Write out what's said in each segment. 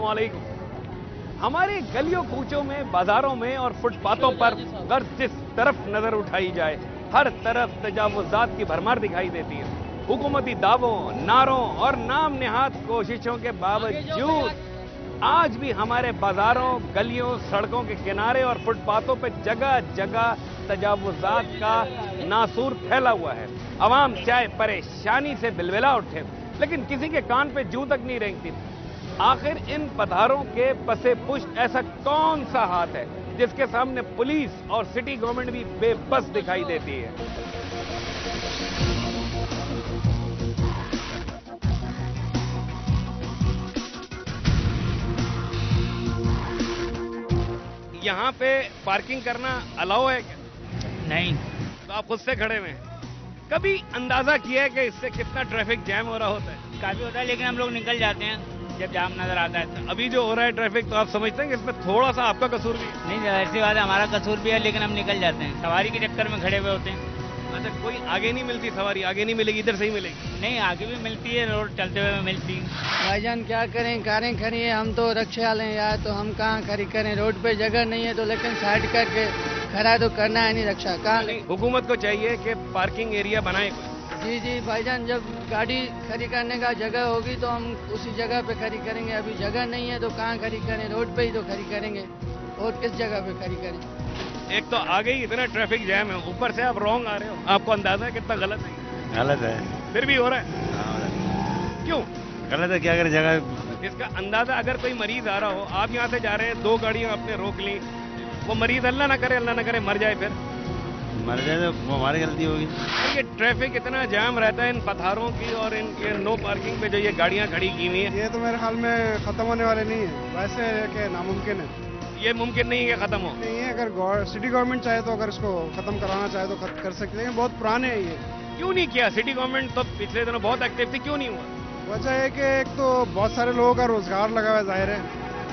अस्सलामुअलैकुम। हमारे गलियों कूचों में, बाजारों में और फुटपाथों पर अगर जिस तरफ नजर उठाई जाए, हर तरफ तजावुज़ात की भरमार दिखाई देती है। हुकूमती दावों, नारों और नाम निहाद कोशिशों के बावजूद आज भी हमारे बाजारों, गलियों, सड़कों के किनारे और फुटपाथों पर जगह जगह तजावुज़ात का नासूर फैला हुआ है। अवाम चाहे परेशानी से बिलबिला उठे, लेकिन किसी के कान पे जूं तक नहीं रेंगती। आखिर इन पधारों के पसे पुष्ट ऐसा कौन सा हाथ है जिसके सामने पुलिस और सिटी गवर्नमेंट भी बेबस दिखाई देती है। यहाँ पे पार्किंग करना अलाउ है क्या? नहीं। तो आप खुद से खड़े हुए हैं। कभी अंदाजा किया है कि इससे कितना ट्रैफिक जैम हो रहा होता है? काफी होता है, लेकिन हम लोग निकल जाते हैं जब जाम नजर आता है तो। अभी जो हो रहा है ट्रैफिक, तो आप समझते हैं कि इसमें थोड़ा सा आपका कसूर भी है? नहीं, ऐसी बात है, हमारा कसूर भी है, लेकिन हम निकल जाते हैं, सवारी के चक्कर में खड़े हुए होते हैं। अच्छा, कोई आगे नहीं मिलती सवारी? आगे नहीं मिलेगी, इधर से ही मिलेगी? नहीं, आगे भी मिलती है, रोड चलते हुए मिलती है। भाईजान क्या करें, कारें खड़ी है, हम तो रक्षा वाले हैं यार, तो हम कहाँ खड़ी करें? रोड पे जगह नहीं है तो, लेकिन साइड करके खड़ा तो करना है नहीं, रक्षा कहाँ? हुकूमत को चाहिए कि पार्किंग एरिया बनाए। जी जी भाईजान, जब गाड़ी खड़ी करने का जगह होगी तो हम उसी जगह पे खड़ी करेंगे। अभी जगह नहीं है तो कहाँ खड़ी करें? रोड पे ही तो खड़ी करेंगे, और किस जगह पे खड़ी करें? एक तो आगे ही इतना ट्रैफिक जैम है, ऊपर से आप रॉन्ग आ रहे हो। आपको अंदाजा है कितना गलत है? गलत है, फिर भी हो रहा है। क्यों गलत है? क्या करें, जगह इसका अंदाजा। अगर कोई मरीज आ रहा हो, आप यहाँ से जा रहे हैं, दो गाड़ियां आपने रोक ली, वो मरीज अल्लाह ना करे मर जाए, फिर मर जाए तो वो हमारी गलती होगी। ये ट्रैफिक इतना जाम रहता है इन पथारों की और इनके नो पार्किंग पे जो ये गाड़ियां खड़ी की हुई है, ये तो मेरे ख्याल में खत्म होने वाले नहीं है। वैसे कि नामुमकिन है, ये मुमकिन नहीं है कि खत्म हो। नहीं है। अगर सिटी गवर्नमेंट चाहे तो, अगर इसको खत्म कराना चाहे तो कर सकते हैं, बहुत पुराने हैं ये। क्यों नहीं किया? सिटी गवर्नमेंट तो पिछले दिनों बहुत एक्टिव थी, क्यों नहीं हुआ? वजह है कि एक तो बहुत सारे लोगों का रोजगार लगा हुआ है, जाहिर है,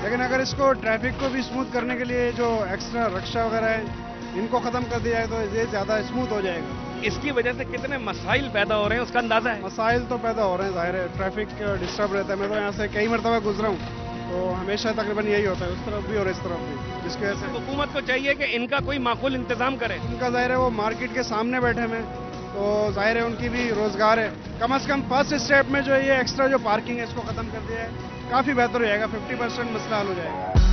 लेकिन अगर इसको ट्रैफिक को भी स्मूथ करने के लिए जो एक्स्ट्रा रक्षा वगैरह है, इनको खत्म कर दिया जाए तो ये ज्यादा स्मूथ हो जाएगा। इसकी वजह से कितने मसाइल पैदा हो रहे हैं, उसका अंदाजा है? मसाइल तो पैदा हो रहे हैं, जाहिर है, ट्रैफिक डिस्टर्ब रहता है। मैं तो यहाँ से कई मरतबा गुजरा हूँ, तो हमेशा तकरीबन यही होता है, उस तरफ भी और इस तरफ भी, जिसकी वजह से हुकूमत को चाहिए कि इनका कोई माकूल इंतजाम करे। उनका जाहिर है वो मार्केट के सामने बैठे हैं, तो जाहिर है उनकी भी रोजगार है। कम से कम फर्स्ट स्टेप में जो ये एक्स्ट्रा जो पार्किंग है, इसको खत्म कर दिया है, काफी बेहतर हो जाएगा। 50% मसला हल हो जाएगा।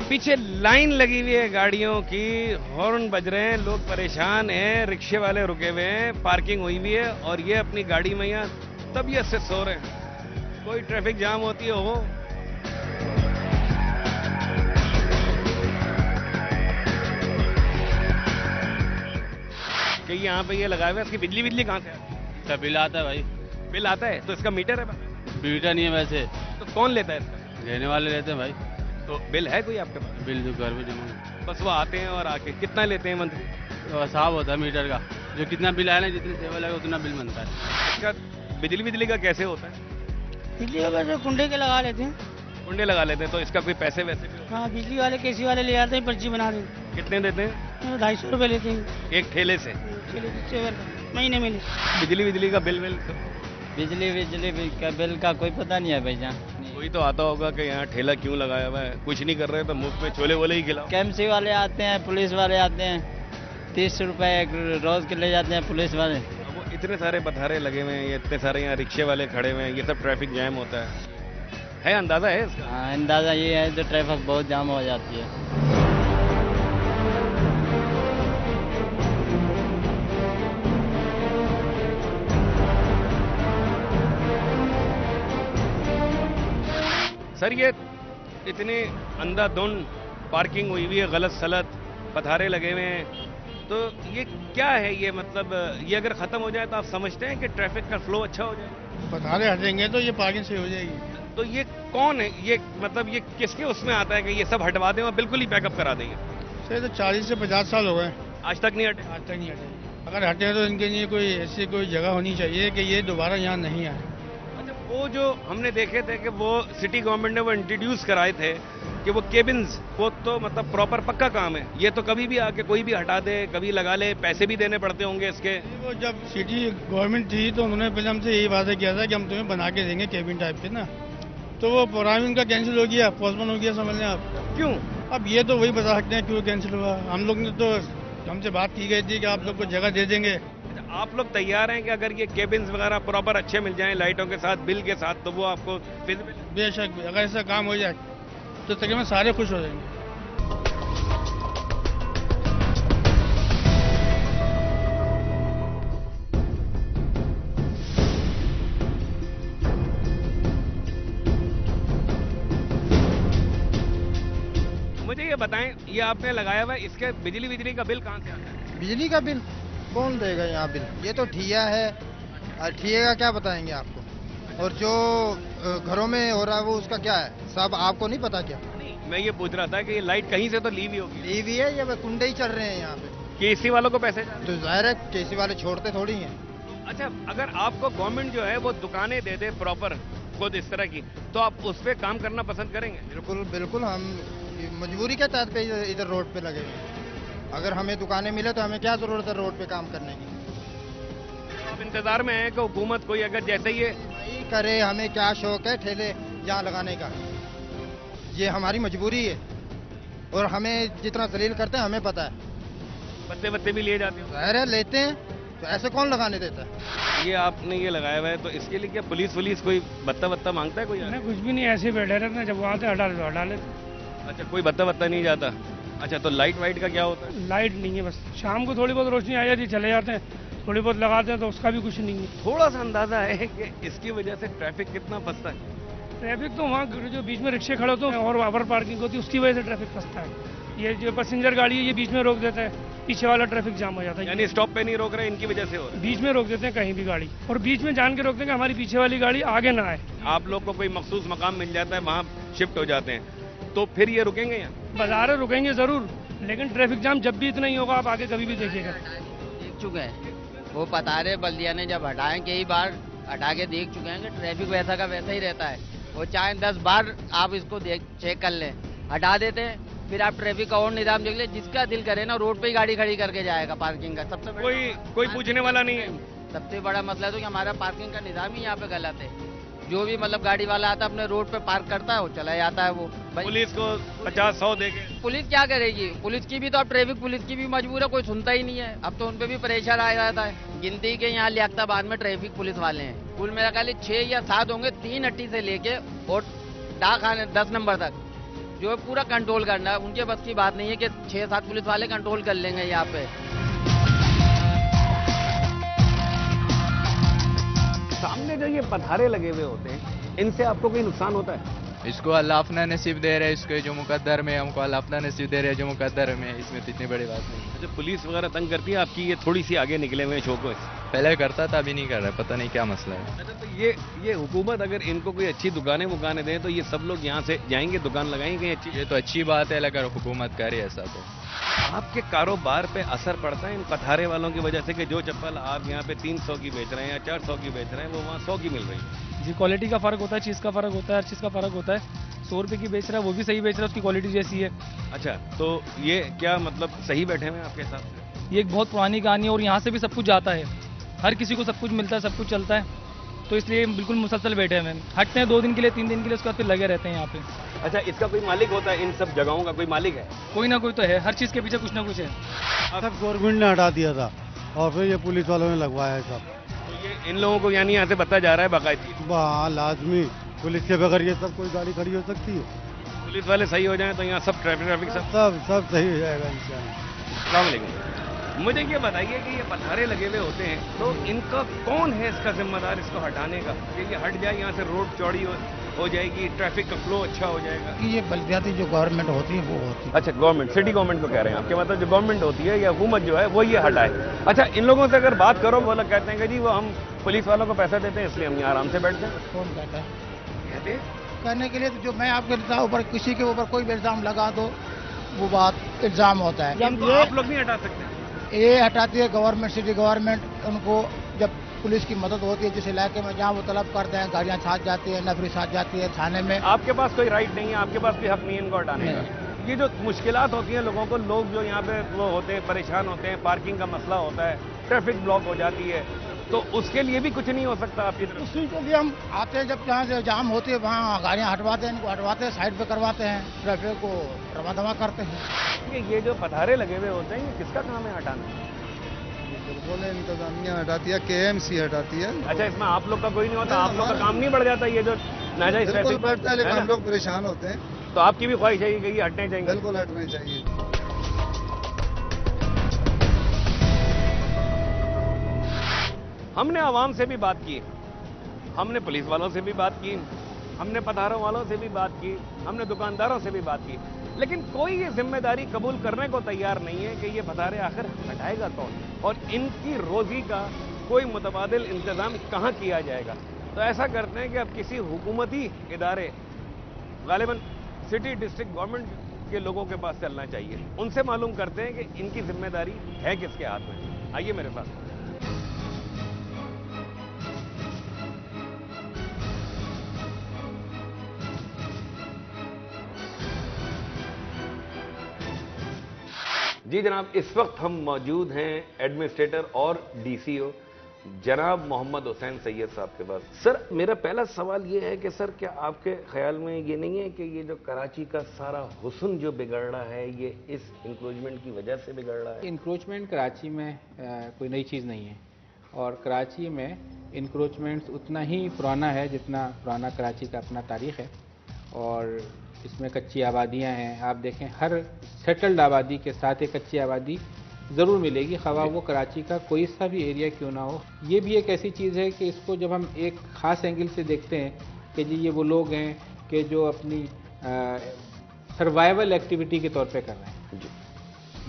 पीछे लाइन लगी हुई है गाड़ियों की, हॉर्न बज रहे हैं, लोग परेशान हैं, रिक्शे वाले रुके हुए हैं, पार्किंग हुई हुई है, और ये अपनी गाड़ी में यहाँ तबीयत से सो रहे हैं। कोई ट्रैफिक जाम होती हो कि यहाँ पे ये लगाए हुए, इसकी बिजली कहाँ से आती है? इसका बिल आता है भाई। बिल आता है तो इसका मीटर है? मीटर नहीं है वैसे तो कौन लेता है इसका? लेने वाले रहते हैं भाई। तो बिल है कोई आपके पास? बिल जो घर में जमा, बस वो आते हैं और आके कितना लेते हैं मंथली? तो हिसाब होता है मीटर का, जो कितना बिल आया ना, जितनी सेवा लगे उतना बिल बनता है। इसका बिजली का कैसे होता है? बिजली का वैसे कुंडे के लगा लेते हैं। कुंडे लगा लेते हैं, तो इसका कोई पैसे वैसे भी? हाँ, बिजली वाले केसी वाले ले आते हैं, पर्ची बना देते हैं। कितने देते हैं? 250 रुपये लेते हैं एक ठेले से महीने में। बिजली का बिल बिजली का बिल का कोई पता नहीं है भैया। कोई तो आता होगा कि यहाँ ठेला क्यों लगाया हुआ है, कुछ नहीं कर रहे तो मुफ्त में छोले वोले ही खिलाओ। केएमसी वाले आते हैं, पुलिस वाले आते हैं, 30 रुपए रोज के ले जाते हैं पुलिस वाले। वो इतने सारे पथारे लगे हुए हैं, ये इतने सारे यहाँ रिक्शे वाले खड़े हुए हैं, ये सब ट्रैफिक जैम होता है अंदाजा है इसका? हाँ, अंदाजा ये है, तो ट्रैफिक बहुत जाम हो जाती है। सर, ये इतनी अंधाधुंध पार्किंग हुई हुई है, गलत सलत पथारे लगे हुए हैं, तो ये क्या है? ये मतलब ये अगर खत्म हो जाए तो आप समझते हैं कि ट्रैफिक का फ्लो अच्छा हो जाए? पथारे हटेंगे तो ये पार्किंग सही हो जाएगी। तो ये कौन है? ये मतलब ये किसके उसमें आता है कि ये सब हटवा दें और बिल्कुल ही बैकअप करा देंगे? सर, तो 40 से 50 साल हो गए, आज तक नहीं हटे? आज तक नहीं हटे। अगर हटे तो इनके लिए कोई ऐसी कोई जगह होनी चाहिए कि ये दोबारा यहाँ नहीं आए। अच्छा, वो जो हमने देखे थे कि वो सिटी गवर्नमेंट ने वो इंट्रोड्यूस कराए थे कि वो केबिन्स, वो तो मतलब प्रॉपर पक्का काम है। ये तो कभी भी आके कोई भी हटा दे, कभी लगा ले, पैसे भी देने पड़ते होंगे इसके। वो जब सिटी गवर्नमेंट थी तो उन्होंने पहले हमसे यही वादा किया था कि हम तुम्हें बना के देंगे केबिन टाइप के ना, तो वो प्रोग्राम इनका कैंसिल हो गया, पोस्टपोन हो गया, समझ लें आप। क्यों? अब ये तो वही बता सकते हैं क्यों कैंसिल हुआ। हम लोग ने तो, हमसे बात की गई थी कि आप लोग को जगह दे देंगे। आप लोग तैयार हैं कि अगर ये केबिन्स वगैरह प्रॉपर अच्छे मिल जाएं लाइटों के साथ, बिल के साथ, तो वो आपको बेशक अगर ऐसा काम हो जाए तो तकरीबन सारे खुश हो जाएंगे। मुझे ये बताएं, ये आपने लगाया हुआ है, इसके बिजली का बिल कहाँ से आता है? बिजली का बिल कौन देगा यहाँ बिल? ये तो ठिया है, और ठिए का क्या बताएंगे आपको? और जो घरों में हो रहा है वो उसका क्या है, सब आपको नहीं पता क्या? मैं ये पूछ रहा था कि ये लाइट कहीं से तो ली भी होगी। ली भी है, ये कुंडे ही चल रहे हैं यहाँ पे। केसी वालों को पैसे तो जाहिर है केसी वाले छोड़ते थोड़ी हैं। अच्छा, अगर आपको गवर्नमेंट जो है वो दुकानें दे दे प्रॉपर खुद इस तरह की, तो आप उस पे काम करना पसंद करेंगे? बिल्कुल बिल्कुल, हम मजबूरी के तहत पे इधर रोड पे लगे हैं। अगर हमें दुकानें मिले तो हमें क्या जरूरत है रोड पे काम करने की? आप इंतजार में हैं कि हुकूमत कोई अगर जैसे ये नहीं करे, हमें क्या शौक है ठेले यहाँ लगाने का? ये हमारी मजबूरी है, और हमें जितना जलील करते हैं हमें पता है। बत्ते बत्ते भी लिए जाते हैं? जाहिर है लेते हैं, तो ऐसे कौन लगाने देता है? ये आपने ये लगाया हुआ है, तो इसके लिए क्या पुलिस कोई बत्ता मांगता है कोई? नहीं, कुछ भी नहीं, ऐसे ही बैठे रहते हैं, जब वहाँ से हटा लेते। अच्छा, कोई बत्ता नहीं जाता? अच्छा, तो लाइट वाइट का क्या होता है? लाइट नहीं है, बस शाम को थोड़ी बहुत रोशनी आ जाती, चले जाते हैं, थोड़ी बहुत लगाते हैं तो उसका भी कुछ नहीं है। थोड़ा सा अंदाजा है कि इसकी वजह से ट्रैफिक कितना फंसता है? ट्रैफिक तो वहाँ जो बीच में रिक्शे खड़े होते हैं और ओवर पार्किंग होती है, उसकी वजह से ट्रैफिक फंसता है। ये जो पैसेंजर गाड़ी है ये बीच में रोक देता है, पीछे वाला ट्रैफिक जाम हो जाता है। यानी स्टॉप पे नहीं रोक रहे, इनकी वजह से हो रहा है? बीच में रोक देते हैं कहीं भी गाड़ी, और बीच में जान के रोकते हैं कि हमारी पीछे वाली गाड़ी आगे ना आए। आप लोग को कोई मखसूस मकाम मिल जाता है, वहाँ शिफ्ट हो जाते हैं, तो फिर ये रुकेंगे यहाँ? बाजार रुकेंगे जरूर, लेकिन ट्रैफिक जाम जब भी इतना ही होगा, आप आगे कभी भी देखिएगा। देख चुके हैं, वो पता रहे बल्दिया ने जब हटाए कई बार हटा के देख चुके हैं कि ट्रैफिक वैसा का वैसा ही रहता है। वो चाहे 10 बार आप इसको चेक कर लें, हटा देते हैं, फिर आप ट्रैफिक का और निजाम देख ले, जिसका दिल करे ना रोड पे ही गाड़ी खड़ी करके जाएगा पार्किंग का। सबसे कोई पूछने वाला नहीं है। सबसे बड़ा मसला तो कि हमारा पार्किंग का निजाम ही यहाँ पे गलत है। जो भी मतलब गाड़ी वाला आता है अपने रोड पे पार्क करता है, वो चला जाता है। वो पुलिस को 50-100 देके पुलिस क्या करेगी? पुलिस की भी तो अब ट्रैफिक पुलिस की भी मजबूर है, कोई सुनता ही नहीं है। अब तो उनपे भी प्रेशर आ जाता है। गिनती के यहाँ लियाकताबाद में ट्रैफिक पुलिस वाले हैं, कुल मेरा ख्याल 6 या 7 होंगे, 3 हट्टी से लेके और डाकखाने 10 नंबर तक, जो पूरा कंट्रोल करना है। उनके बस की बात नहीं है कि 6-7 पुलिस वाले कंट्रोल कर लेंगे यहाँ पे। सामने जो ये पथारे लगे हुए होते हैं, इनसे आपको कोई नुकसान होता है? इसको अल्लाह अपना नसीब दे रहा है, इसको जो मुकद्दर में हमको अल्लाह अपना नसीब दे रहा है, जो मुकद्दर में, इसमें तो इतनी बड़ी बात नहीं। अच्छा, पुलिस वगैरह तंग करती है आपकी? ये थोड़ी सी आगे निकले हुए हैं शोको। पहले करता था, अभी नहीं कर रहा, पता नहीं क्या मसला है। अच्छा, तो ये हुकूमत अगर इनको कोई अच्छी दुकानें दें तो ये सब लोग यहाँ से जाएंगे, दुकान लगाएंगे कहीं अच्छी? ये तो अच्छी बात है, अगर हुकूमत करे ऐसा तो। आपके कारोबार पे असर पड़ता है इन पथारे वालों की वजह से कि जो चप्पल आप यहाँ पे 300 की बेच रहे हैं या 400 की बेच रहे हैं, वो वहाँ 100 की मिल रही है? जी, क्वालिटी का फर्क होता है, चीज़ का फर्क होता है, हर चीज़ का फर्क होता है। 100 रुपये की बेच रहा है वो भी सही बेच रहा है, उसकी क्वालिटी जैसी है। अच्छा, तो ये क्या मतलब सही बैठे हुए हैं आपके हिसाब से? ये एक बहुत पुरानी कहानी है, और यहाँ से भी सब कुछ जाता है, हर किसी को सब कुछ मिलता है, सब कुछ चलता है, तो इसलिए बिल्कुल मुसलसल बैठे हैं। हटते हैं 2 दिन के लिए, 3 दिन के लिए, उसके बाद फिर लगे रहते हैं यहाँ पे। अच्छा, इसका कोई मालिक होता है? इन सब जगहों का कोई मालिक है? कोई ना कोई तो है, हर चीज़ के पीछे कुछ ना कुछ है। सब गवर्नमेंट ने हटा दिया था और फिर ये पुलिस वालों ने लगवाया है सब। तो ये इन लोगों को यानी यहाँ से बता जा रहा है बाकायदगी? हाँ, लाजमी, पुलिस के बगैर ये सब कोई गाड़ी खड़ी हो सकती है? पुलिस वाले सही हो जाएं तो यहाँ सब ट्रैफिक सब सही हो जाएगा इंशाल्लाह। अस्सलाम वालेकुम। मुझे ये बताइए कि ये पथारे लगे हुए होते हैं, तो इनका कौन है इसका जिम्मेदार इसको हटाने का, कि ये हट जाए, यहाँ से रोड चौड़ी हो जाएगी, ट्रैफिक का फ्लो अच्छा हो जाएगा? ये बल्दियाती जो गवर्नमेंट होती है वो होती है। अच्छा, गवर्नमेंट, सिटी गवर्नमेंट को कह रहे हैं आपके? मतलब जो गवर्नमेंट होती है या हुकूमत जो है वो ये हटाए। अच्छा, इन लोगों से अगर बात करो, वो लोग कहते हैं कि जी वो हम पुलिस वालों को पैसा देते हैं इसलिए हम यहाँ आराम से बैठते हैं। कौन कहता है? कहते हैं करने के लिए तो जो मैं आपके ऊपर किसी के ऊपर कोई भी इल्जाम लगा दो, वो बात इल्जाम होता है। इनको आप लोग नहीं हटा सकते? ये हटाती है गवर्नमेंट, सिटी गवर्नमेंट। उनको जब पुलिस की मदद होती है जिस इलाके में जहाँ वो तलब करते हैं, गाड़ियाँ साथ जाती है, नफरी साथ जाती है थाने में। आपके पास कोई राइट नहीं है, आपके पास कोई हक नहीं है इनको हटाने का? ये जो मुश्किलात होती हैं लोगों को, लोग जो यहाँ पे वो होते हैं परेशान होते हैं, पार्किंग का मसला होता है, ट्रैफिक ब्लॉक हो जाती है, तो उसके लिए भी कुछ नहीं हो सकता आपकी तरफ? उसी के लिए हम आते हैं, जब जहाँ से जाम होती है वहाँ गाड़ियाँ हटवाते हैं, इनको हटवाते हैं, साइड पे करवाते हैं, ट्रैफिक को रवा करते हैं। ये जो पधारे लगे हुए होते हैं, ये किसका काम है हटाना? बिल्कुल इंतजामिया हटाती है, KMC हटाती है। अच्छा, इसमें आप लोग का कोई नहीं होता? आप लोग का काम नहीं बढ़ जाता ये जो नाजायज बिल्कुल ट्रैफिक बढ़ता है, लेकिन हम लोग परेशान होते हैं। तो आपकी भी ख्वाहिश है कि ये हटने चाहिए? बिल्कुल हटने चाहिए। हमने आवाम से भी बात की, हमने पुलिस वालों से भी बात की, हमने पधारों वालों से भी बात की, हमने दुकानदारों से भी बात की, लेकिन कोई ये जिम्मेदारी कबूल करने को तैयार नहीं है कि ये पधारे आखिर हटाएगा कौन और इनकी रोजी का कोई मुतबादिल इंतजाम कहाँ किया जाएगा। तो ऐसा करते हैं कि अब किसी हुकूमती इदारे, गालिबन सिटी डिस्ट्रिक्ट गवर्नमेंट के लोगों के पास चलना चाहिए, उनसे मालूम करते हैं कि इनकी जिम्मेदारी है किसके हाथ में। आइए मेरे साथ। जी जनाब, इस वक्त हम मौजूद हैं एडमिनिस्ट्रेटर और DCO जनाब मोहम्मद हुसैन सैयद साहब के पास। सर, मेरा पहला सवाल ये है कि सर, क्या आपके ख्याल में ये नहीं है कि ये जो कराची का सारा हुस्न जो बिगड़ रहा है, ये इस इंक्रोचमेंट की वजह से बिगड़ रहा है? इंक्रोचमेंट कराची में कोई नई चीज़ नहीं है, और कराची में इंक्रोचमेंट उतना ही पुराना है जितना पुराना कराची का अपना तारीख़ है। और इसमें कच्ची आबादियां हैं, आप देखें हर सेटल्ड आबादी के साथ एक कच्ची आबादी ज़रूर मिलेगी, खवा वो कराची का कोई सा भी एरिया क्यों ना हो। ये भी एक ऐसी चीज़ है कि इसको जब हम एक ख़ास एंगल से देखते हैं कि जी ये वो लोग हैं कि जो अपनी सर्वाइवल एक्टिविटी के तौर पे कर रहे हैं,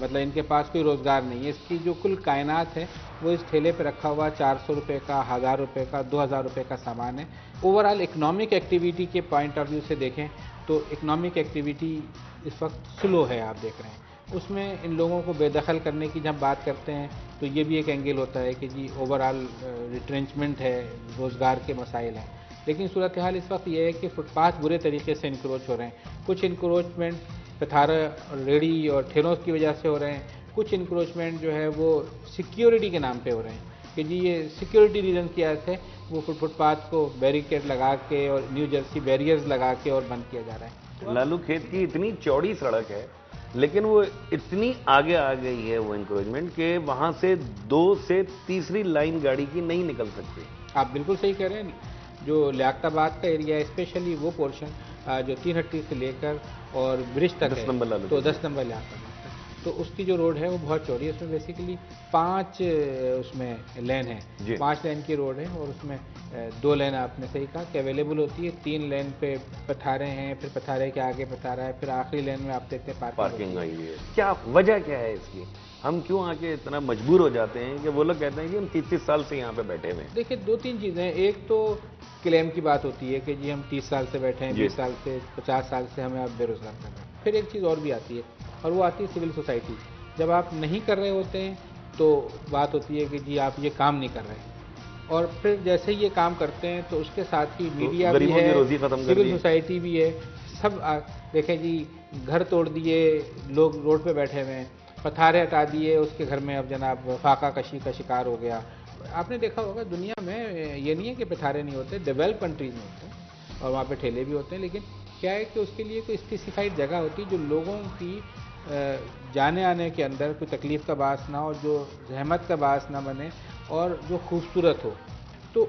मतलब इनके पास कोई रोज़गार नहीं है, इसकी जो कुल कायनात है वो इस ठेले पे रखा हुआ 400 रुपये का, 1000 रुपये का, 2000 रुपये का सामान है। ओवरऑल इकनॉमिक एक्टिविटी के पॉइंट ऑफ व्यू से देखें तो इकनॉमिक एक्टिविटी इस वक्त स्लो है, आप देख रहे हैं। उसमें इन लोगों को बेदखल करने की जब बात करते हैं तो ये भी एक एंगल होता है कि जी ओवरऑल रिट्रेंचमेंट है, रोज़गार के मसाइल हैं। लेकिन सूरत हाल इस वक्त ये है कि फुटपाथ बुरे तरीके से इंक्रोच हो रहे हैं। कुछ इंक्रोचमेंट पथारा, रेडी और ठेलों की वजह से हो रहे हैं, कुछ इंक्रोचमेंट जो है वो सिक्योरिटी के नाम पे हो रहे हैं कि जी ये सिक्योरिटी रीज़न की वजह से वो फुटपाथ को बैरिकेड लगा के और न्यू जर्सी बैरियर्स लगा के और बंद किया जा रहा है। लालू खेत की इतनी चौड़ी सड़क है, लेकिन वो इतनी आगे आ गई है वो इंक्रोचमेंट के वहां से 2 से तीसरी लाइन गाड़ी की नहीं निकल सकती। आप बिल्कुल सही कह रहे हैं। जो लियाकताबाद का एरिया है, स्पेशली वो पोर्शन जो 3 हट्टी से लेकर और ब्रिज तक है, तो 10 नंबर लियाकताबाद, तो उसकी जो रोड है वो बहुत चौड़ी है। उसमें बेसिकली 5 उसमें लेन है, 5 लेन की रोड है, और उसमें 2 लेन आपने सही कहा कि अवेलेबल होती है, 3 लेन पे पथारे हैं, फिर पथारे के आगे पथारा है, फिर आखिरी लेन में आप देखते हैं पार्किंग आई है। क्या वजह क्या है इसकी? हम क्यों आके इतना मजबूर हो जाते हैं कि वो लोग कहते हैं कि हम 30 साल से यहाँ पे बैठे हुए हैं? देखिए 2-3 चीज़ें हैं। एक तो क्लेम की बात होती है कि जी हम 30 साल से बैठे हैं, 20 साल से, 50 साल से हमें आप बेरोजगार कर रहे हैं। फिर एक चीज़ और भी आती है, और वो आती है सिविल सोसाइटी। जब आप नहीं कर रहे होते हैं तो बात होती है कि जी आप ये काम नहीं कर रहे हैं, और फिर जैसे ही ये काम करते हैं तो उसके साथ ही मीडिया भी है, सिविल सोसाइटी भी है, सब देखें जी घर तोड़ दिए, लोग रोड पे बैठे हुए हैं, पथारे हटा दिए, उसके घर में अब जनाब फाका कशी का शिकार हो गया। आपने देखा होगा दुनिया में ये नहीं है कि पथारे नहीं होते, डेवलप कंट्रीज में होते हैं और वहाँ पे ठेले भी होते हैं, लेकिन क्या है कि उसके लिए कोई स्पेसिफाइड जगह होती है जो लोगों की जाने आने के अंदर कोई तकलीफ़ का बास ना हो, जो जहमत का बास ना बने, और जो खूबसूरत हो। तो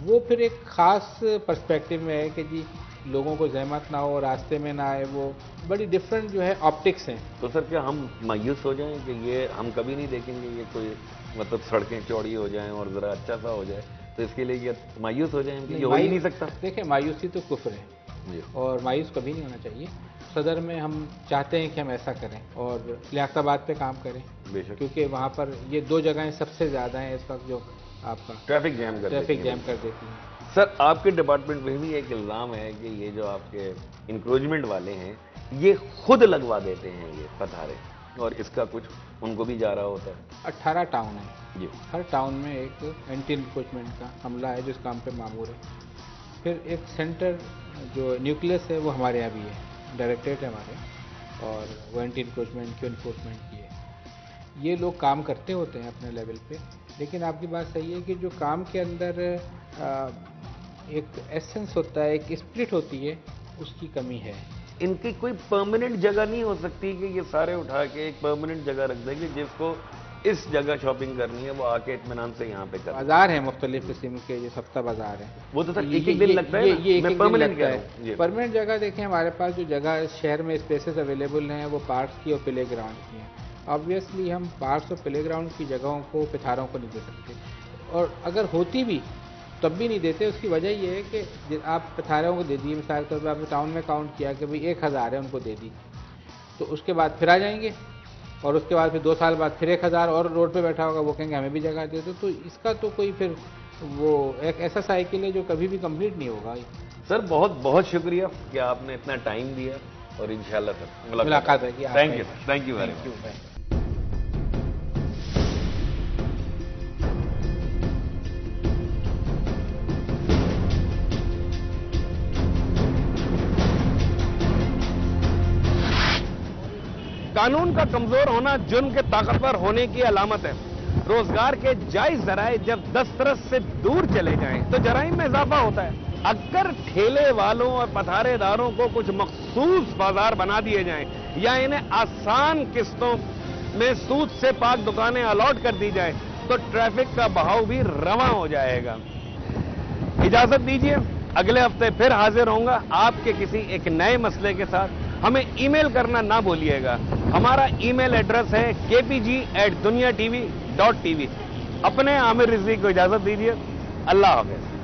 वो फिर एक ख़ास पर्सपेक्टिव में है कि जी लोगों को जहमत ना हो, रास्ते में ना आए, वो बड़ी डिफरेंट जो है ऑप्टिक्स हैं। तो सर क्या हम मायूस हो जाएं कि ये हम कभी नहीं देखेंगे ये कोई मतलब सड़कें चौड़ी हो जाएं और ज़रा अच्छा सा हो जाए, तो इसके लिए ये मायूस हो जाएं कि ये हो ही नहीं सकता? देखिए मायूसी तो कुफ्र है और मायूस कभी नहीं होना चाहिए। सदर में हम चाहते हैं कि हम ऐसा करें और लियाकताबाद पे काम करें, क्योंकि वहाँ पर ये 2 जगहें सबसे ज़्यादा हैं इस वक्त जो आपका ट्रैफिक जैम कर देती हैं। सर आपके डिपार्टमेंट में भी एक इल्ज़ाम है कि ये जो आपके इंक्रोचमेंट वाले हैं ये खुद लगवा देते हैं ये पथारे, और इसका कुछ उनको भी जा रहा होता है। 18 टाउन है जी, हर टाउन में एक एंटी इंक्रोचमेंट का हमला है जो इस काम पे मामूर है। फिर एक सेंटर जो न्यूक्लियस है वो हमारे यहाँ भी है, डायरेक्टरेट है हमारे, और वो एंटी इंक्रोचमेंट की इन्फोर्समेंट की है। ये लोग काम करते होते हैं अपने लेवल पे, लेकिन आपकी बात सही है कि जो काम के अंदर एक एसेंस होता है, एक स्पिरिट होती है, उसकी कमी है। इनकी कोई परमानेंट जगह नहीं हो सकती कि ये सारे उठा के एक परमानेंट जगह रख देंगे, जिसको इस जगह शॉपिंग करनी है वो आके इत्मीनान से यहाँ पे कर। बाजार है मुख्तलिफ किस्म के, जो सप्ताह बाजार है, वो तो सर एक एक दिन लगता है, ये मैं परमानेंट कह रहा हूँ। परमानेंट जगह देखें, हमारे पास जो जगह शहर में स्पेसेस अवेलेबल हैं वो पार्क्स की और प्ले ग्राउंड की हैं। ऑब्वियसली हम पार्क्स और प्ले ग्राउंड की जगहों को पिथारों को नहीं दे सकते, और अगर होती भी तब भी नहीं देते। उसकी वजह ये है कि आप पिथारों को दे दिए, मिसाल के तौर पर आपने टाउन में काउंट किया कि भाई 1000 है, उनको दे दी, तो उसके बाद फिर आ जाएंगे, और उसके बाद फिर 2 साल बाद फिर 1000 और रोड पे बैठा होगा, वो कहेंगे हमें भी जगह दे दो। तो इसका तो कोई फिर वो एक ऐसा साइकिल है जो कभी भी कंप्लीट नहीं होगा। सर बहुत बहुत शुक्रिया कि आपने इतना टाइम दिया, और इंशाल्लाह सर मुलाकात है। Thank you sir, thank you very much. कानून का कमजोर होना जुर्म के ताकतवर होने की अलामत है। रोजगार के जायज जराए जब दस्तरस से दूर चले जाएं तो जराइम में इजाफा होता है। अगर ठेले वालों और पथारेदारों को कुछ मखसूस बाजार बना दिए जाएं या इन्हें आसान किस्तों में सूद से पाक दुकानें अलॉट कर दी जाए तो ट्रैफिक का बहाव भी रवां हो जाएगा। इजाजत दीजिए, अगले हफ्ते फिर हाजिर होऊंगा आपके किसी एक नए मसले के साथ। हमें ईमेल करना ना भूलिएगा। हमारा ईमेल एड्रेस है kpg@duniatv.tv। अपने आमिर रिजवी को इजाजत दीजिए। अल्लाह हाफ़िज़।